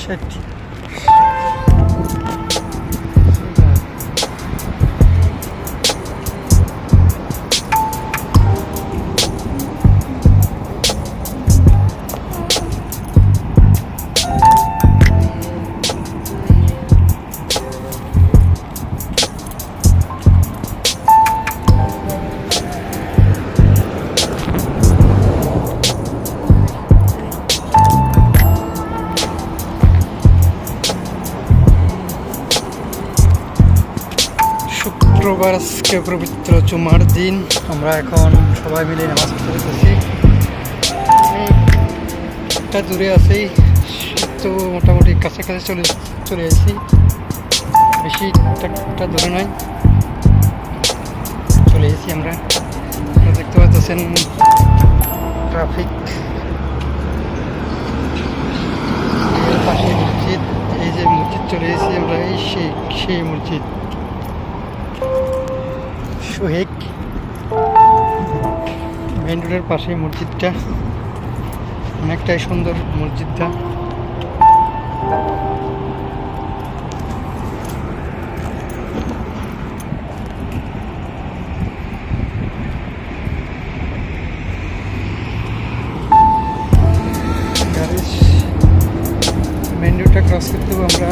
Shit. শুক্রবার আজকে পবিত্র জুমার দিন, আমরা এখন সবাই মিলে নামাজ পড়তেছি। একটা দূরে আছি তো মোটামুটি কাছাকাছি চলে আসছি, বেশি একটা দূরে নয়, চলে এসেছি আমরা। দেখতে পাচ্ছেন ট্রাফিক, পাশে মসজিদ, এই যে মসজিদ চলে এসেছি আমরা, এই সেই মসজিদ শহীদ মেইন রোডের পাশে মসজিদটা, অনেকটাই সুন্দর মসজিদটা। মেইন রোডটা ক্রস করতে আমরা